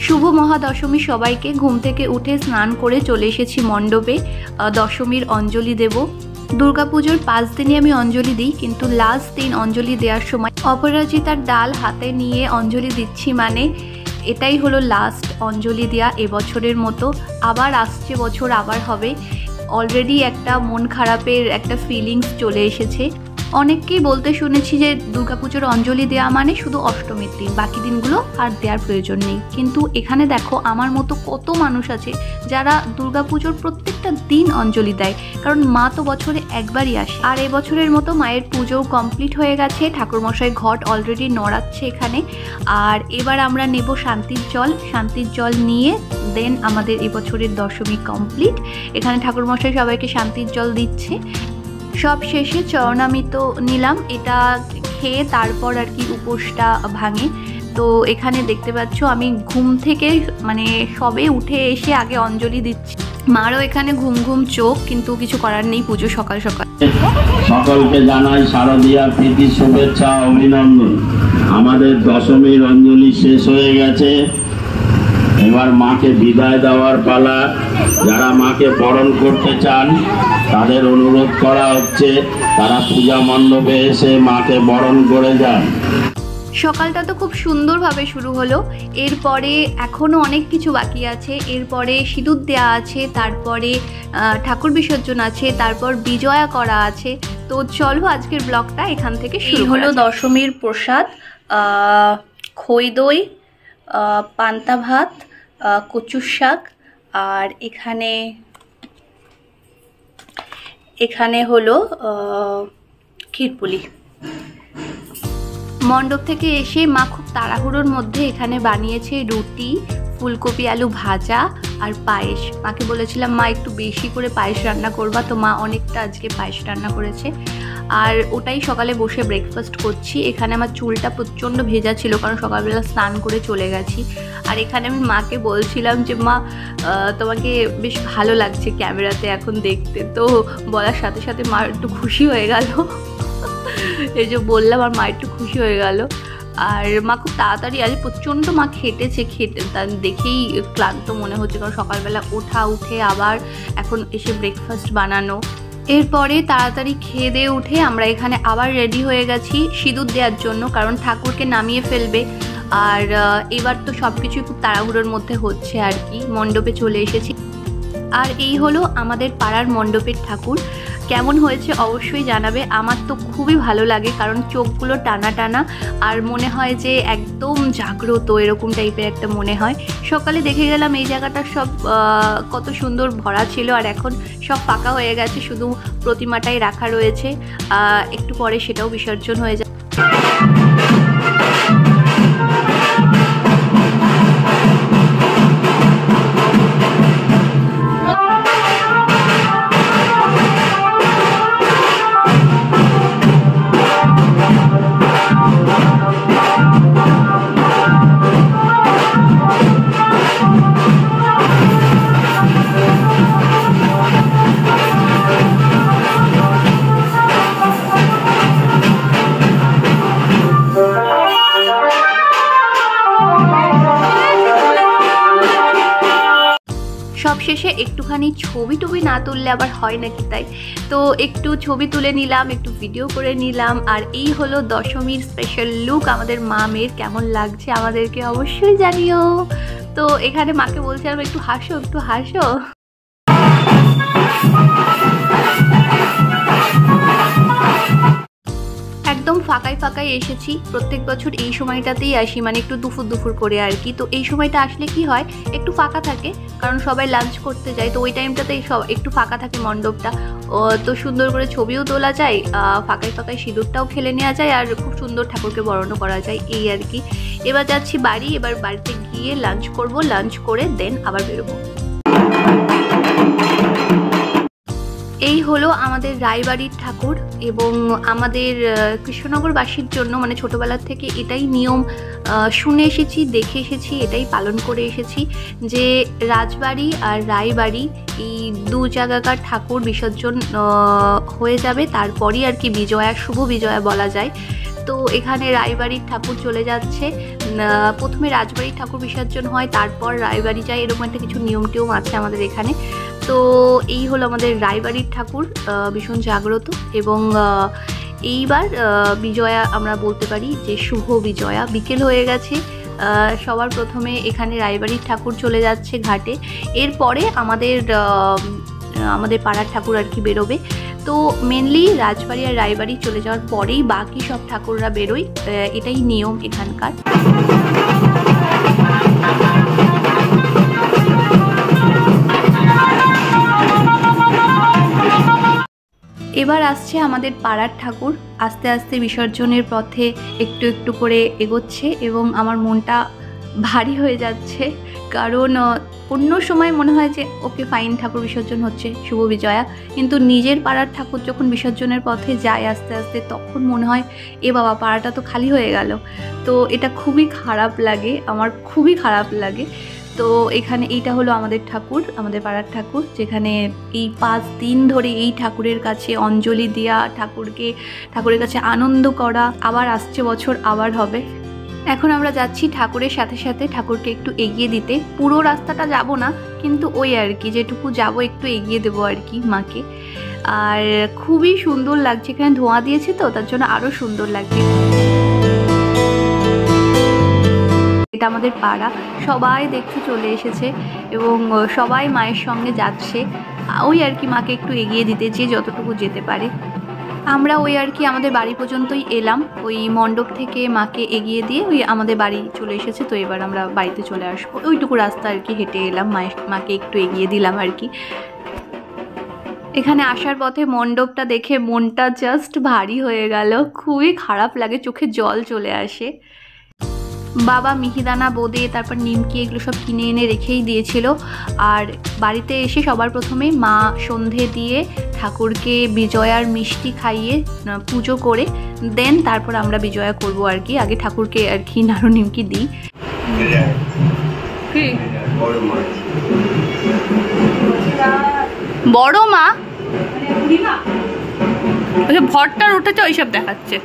শুভ মহাদশমী সবাইকে। ঘুম থেকে উঠে স্নান করে চলে এসেছি মণ্ডপে দশমীর অঞ্জলি দেব। দুর্গাপুজোর 5 দিনই আমি অঞ্জলি দিই, কিন্তু লাস্ট দিন অঞ্জলি দেওয়ার সময় অপরাজিতার ডাল হাতে নিয়ে অঞ্জলি দিচ্ছি, মানে এটাই হলো লাস্ট অঞ্জলি দেওয়া এবছরের মতো। আবার আসছে বছর আবার হবে। অলরেডি একটা মন খারাপের একটা ফিলিংস চলে এসেছে। অনেককেই বলতে শুনেছি যে দুর্গাপুজোর অঞ্জলি দেওয়া মানে শুধু অষ্টমীর দিন, বাকি দিনগুলো আর দেওয়ার প্রয়োজন নেই। কিন্তু এখানে দেখো আমার মতো কত মানুষ আছে যারা দুর্গাপুজোর প্রত্যেকটা দিন অঞ্জলি দেয়, কারণ মা তো বছরে একবারই আসে। আর এবছরের মতো মায়ের পুজোও কমপ্লিট হয়ে গেছে, ঠাকুরমশাই ঘট অলরেডি নড়াচ্ছে এখানে। আর এবার আমরা নেব শান্তির জল নিয়ে দেন আমাদের এবছরের দশমী কমপ্লিট। এখানে ঠাকুরমশাই সবাইকে শান্তির জল দিচ্ছে। সব শেষে চরণামৃত নিলাম, এটা খেয়ে তারপর আর কি উপোসটা ভাঙে। তো এখানে দেখতে পাচ্ছ আমি ঘুম থেকে মানে সবে উঠে এসে আগে অঞ্জলি দিচ্ছি। মারও এখানে ঘুম চোখ, কিন্তু কিছু করার নেই, পুজো সকাল সকাল। সকলকে জানাই শারদীয়া প্রীতি শুভেচ্ছা অভিনন্দন। আমাদের দশমীর অঞ্জলি শেষ হয়ে গেছে, এবার মাকে বিদায় দেওয়ার পালা। যারা মাকে বরণ করতে চান তাদের অনুরোধ করা হচ্ছে তারা পূজা মণ্ডপে এসে মাকে বরণ করে যান। সকালটা তো খুব সুন্দরভাবে শুরু হলো। এরপরে এখনও অনেক কিছু বাকি আছে। এরপরে সিঁদুর দেওয়া আছে, তারপরে ঠাকুর বিসর্জন আছে, তারপর বিজয়া করা আছে। তো চলো আজকের ব্লগটা এখান থেকে শুরু হলো। দশমীর প্রসাদ খই দই, পান্তা ভাত, কচুর শাক, আর এখানে হলো ক্ষীরপুলি। মণ্ডপ থেকে এসে মা খুব তাড়াহুড়োর মধ্যে এখানে বানিয়েছে রুটি, ফুলকপি আলু ভাজা আর পায়েস। মাকে বলেছিলাম মা একটু বেশি করে পায়েস রান্না করবা, তো মা অনেকটা আজকে পায়েস রান্না করেছে। আর ওটাই সকালে বসে ব্রেকফাস্ট করছি। এখানে আমার চুলটা প্রচণ্ড ভেজা ছিল, কারণ সকালবেলা স্নান করে চলে গেছি। আর এখানে আমি মাকে বলছিলাম যে মা তোমাকে বেশ ভালো লাগছে ক্যামেরাতে এখন দেখতে। তো বলার সাথে সাথে মা একটু খুশি হয়ে গেল। এই যে বললাম আর মা একটু খুশি হয়ে গেল। আর মা খুব তাড়াতাড়ি আজ প্রচণ্ড মা খেটে তার দেখেই ক্লান্ত মনে হচ্ছে, কারণ সকালবেলা উঠে আবার এখন এসে ব্রেকফাস্ট বানানো। এরপরে তাড়াতাড়ি খেয়ে দিয়ে উঠে আমরা এখানে আবার রেডি হয়ে গেছি সিঁদুর দেওয়ার জন্য, কারণ ঠাকুরকে নামিয়ে ফেলবে। আর এবার তো সব কিছুই খুব তাড়াহুড়োর মধ্যে হচ্ছে আর কি। মণ্ডপে চলে এসেছি। আর এই হলো আমাদের পাড়ার মণ্ডপের ঠাকুর। কেমন হয়েছে অবশ্যই জানাবে। আমার তো খুবই ভালো লাগে, কারণ চোখগুলো টানা টানা আর মনে হয় যে একদম জাগ্রত, এরকম টাইপের একটা মনে হয়। সকালে দেখে গেলাম এই জায়গাটা সব কত সুন্দর ভরা ছিল, আর এখন সব ফাঁকা হয়ে গেছে, শুধু প্রতিমাটাই রাখা রয়েছে। একটু পরে সেটাও বিসর্জন হয়ে যায়। সবশেষে একটুখানি ছবি টবি না তুললে আবার হয় নাকি, তাই তো একটু ছবি তুলে নিলাম, একটু ভিডিও করে নিলাম। আর এই হলো দশমীর স্পেশাল লুক। আমাদের মা মেয়ের কেমন লাগছে আমাদেরকে অবশ্যই জানিও। তো এখানে মাকে বলছিলাম একটু হাসো। একদম ফাঁকায় এসেছি। প্রত্যেক বছর এই সময়টাতেই আসি, মানে একটু দুপুর করে আর কি। তো এই সময়টা আসলে কি হয়, একটু ফাঁকা থাকে, কারণ সবাই লাঞ্চ করতে যায়। তো ওই টাইমটাতেই সব একটু ফাঁকা থাকে মণ্ডপটা। তো সুন্দর করে ছবিও তোলা যায়, ফাঁকায় সিঁদুরটাও খেলে নেওয়া যায়, আর খুব সুন্দর ঠাকুরকে বরণও করা যায়, এই আর কি। এবার যাচ্ছি বাড়ি। এবার বাড়িতে গিয়ে লাঞ্চ করব, লাঞ্চ করে দেন আবার বেরোবো। এই হলো আমাদের রায়বাড়ির ঠাকুর, এবং আমাদের কৃষ্ণনগরবাসীর জন্য মানে ছোটোবেলার থেকে এটাই নিয়ম শুনে এসেছি, দেখে এসেছি, এটাই পালন করে এসেছি যে রাজবাড়ি আর রায়বাড়ি এই দু জায়গাকার ঠাকুর বিসর্জন হয়ে যাবে, তারপরই আর কি বিজয়া, শুভ বিজয়া বলা যায়। তো এখানে রায়বাড়ির ঠাকুর চলে যাচ্ছে। প্রথমে রাজবাড়ির ঠাকুর বিসর্জন হয়, তারপর রায়বাড়ি যায়, এরকম একটা কিছু নিয়ম টিয়ম আছে আমাদের এখানে। তো এই হলো আমাদের রায়বাড়ির ঠাকুর, ভীষণ জাগ্রত। এবং এইবার বিজয়া আমরা বলতে পারি যে শুভ বিজয়া। বিকেল হয়ে গেছে, সবার প্রথমে এখানে রায়বাড়ির ঠাকুর চলে যাচ্ছে ঘাটে, এরপরে আমাদের পাড়ার ঠাকুর আর কি বেরোবে। তো মেনলি রাজবাড়ি আর রায়বাড়ি চলে যাওয়ার পরেই বাকি সব ঠাকুররা বেরোয়, এটাই নিয়ম এখানকার। এবার আসছে আমাদের পাড়ার ঠাকুর, আস্তে আস্তে বিসর্জনের পথে একটু একটু করে এগোচ্ছে এবং আমার মনটা ভারী হয়ে যাচ্ছে, কারণ অন্য সময় মনে হয় যে ওকে ফাইন, ঠাকুর বিসর্জন হচ্ছে, শুভ বিজয়া, কিন্তু নিজের পাড়ার ঠাকুর যখন বিসর্জনের পথে যায় আস্তে আস্তে, তখন মনে হয় এ বাবা, পাড়াটা তো খালি হয়ে গেল। তো এটা খুবই খারাপ লাগে, আমার খুবই খারাপ লাগে। তো এখানে এইটা হলো আমাদের ঠাকুর, আমাদের পাড়ার ঠাকুর, যেখানে এই 5 দিন ধরে এই ঠাকুরের কাছে অঞ্জলি দেওয়া, ঠাকুরের কাছে আনন্দ করা, আবার আসছে বছর আবার হবে। এখন আমরা যাচ্ছি ঠাকুরের সাথে সাথে ঠাকুরকে একটু এগিয়ে দিতে। পুরো রাস্তাটা যাব না, কিন্তু ওই আর কি যেটুকু যাব একটু এগিয়ে দেবো আর কি মাকে। আর খুবই সুন্দর লাগছে, এখানে ধোঁয়া দিয়েছে তো তার জন্য আরও সুন্দর লাগছে। এটা আমাদের পাড়া, সবাই দেখতে চলে এসেছে এবং সবাই মায়ের সঙ্গে যাচ্ছে ওই আর কি মাকে একটু এগিয়ে দিতে, যে যতটুকু যেতে পারে। আমরা ওই আর কি আমাদের বাড়ি পর্যন্তই এলাম, ওই মণ্ডপ থেকে মাকে এগিয়ে দিয়ে ওই আমাদের বাড়ি চলে এসেছে। তো এবার আমরা বাড়িতে চলে আসবো, ওইটুকু রাস্তা আর কি হেঁটে এলাম, মাকে একটু এগিয়ে দিলাম আর কি। এখানে আসার পথে মণ্ডপটা দেখে মনটা জাস্ট ভারী হয়ে গেল, খুবই খারাপ লাগে, চোখে জল চলে আসে। বাবা মিহিদানা, বোঁদে, তারপর নিমকি এগুলো সব কিনে এনে রেখেই দিয়েছিল। আর বাড়িতে এসে সবার প্রথমে মা সন্ধে দিয়ে ঠাকুরকে বিজয়ার মিষ্টি খাইয়ে পুজো করে দেন, তারপর আমরা বিজয়া করব আর কি। আগে ঠাকুরকে আর কি নাড়ু নিমকি দিই। বড় মা ভরটার উঠেছে ওইসব দেখাচ্ছে।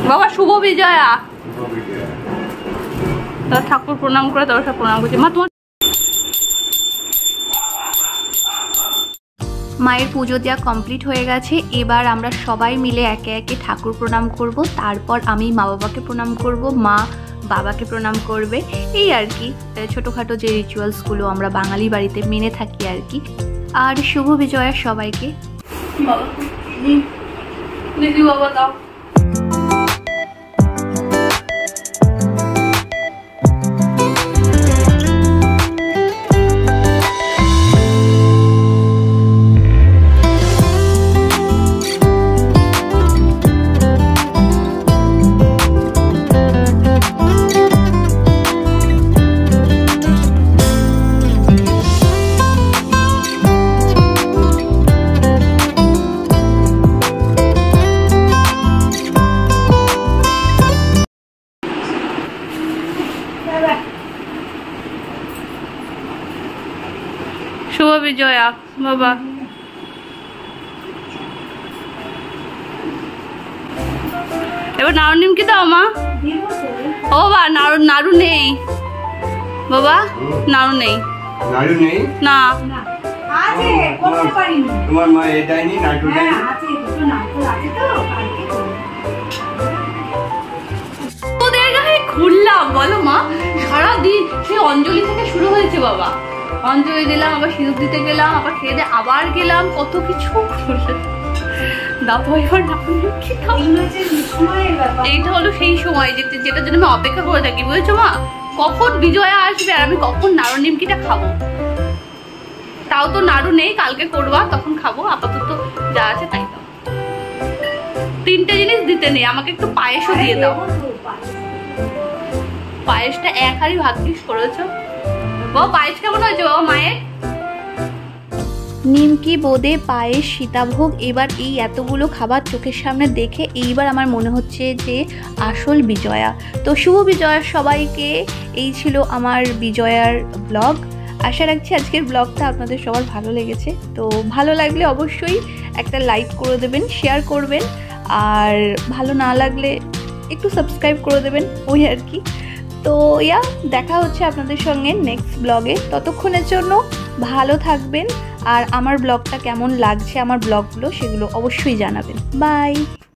বাবা শুভ বিজয়া, ঠাকুর প্রণাম করে তারপর সব প্রণাম করছি। মা তোমার মায়ের পুজো দেওয়া কমপ্লিট হয়ে গেছে। এবার আমরা সবাই মিলে একে একে ঠাকুর প্রণাম করব, তারপর আমি মা বাবাকে প্রণাম করব, মা বাবাকে প্রণাম করবে। এই আর কি ছোটোখাটো যে রিচুয়ালসগুলো আমরা বাঙালি বাড়িতে মেনে থাকি আর কি। আর শুভ বিজয়া সবাইকে। বাবা দিদি, বাবা দাও। শুভ বিজয়া বাবা। এবার নাড়ু নিমকি দাও মা। ও বা নাড়ু নেই বাবা, নাড়ু নেই। নাড়ু নেই না, আছে করতে পারি না। তোমার মা এটাই নি নাড়ু দেয় হ্যাঁ আছে, দুটো নাড়ু আছে তো কালকে করব। তোদের গায়ে খুললাম বলো মা, সারাদিন সেই অঞ্জলি থেকে শুরু হয়েছে বাবা। অঞ্জলি দিলাম, আবার সিঁদুর দিতে গেলাম, আবার খেয়ে দিয়ে আবার গেলাম, কত কিছু করলাম। এইটা হলো সেই সময় যেটার জন্য আমি অপেক্ষা করে থাকি, বুঝেছো মা? কখন বিজয়া আসবে আর আমি কখন নাড়ু নিমকিটা খাবো। তাও তো নাড়ু নেই, কালকে করবা তখন খাবো, আপাতত যা আছে তাই দাও। 3টে জিনিস দিতে নেই, আমাকে একটু পায়েসও দিয়ে দাও। পায়েসটা এক হাঁড়ি ভাগ্যিস করেছো। বাবা পায়েস কেমন হয়েছে বাবা মায়ের? নিমকি, বোঁদে, পায়েস, সীতাভোগ, এবার এই এতগুলো খাবার চোখের সামনে দেখে এইবার আমার মনে হচ্ছে যে আসল বিজয়া। তো শুভ বিজয়া সবাইকে। এই ছিল আমার বিজয়ার ব্লগ। আশা রাখছি আজকের ব্লগটা আপনাদের সবার ভালো লেগেছে। তো ভালো লাগলে অবশ্যই একটা লাইক করে দেবেন, শেয়ার করবেন, আর ভালো না লাগলে একটু সাবস্ক্রাইব করে দেবেন, ওই আর কি। তো দেখা হচ্ছে আপনাদের সঙ্গে নেক্সট ব্লগে। ততক্ষণের জন্য ভালো থাকবেন, আর আমার ব্লগটা কেমন লাগছে, আমার ব্লগগুলো, সেগুলো অবশ্যই জানাবেন। বাই।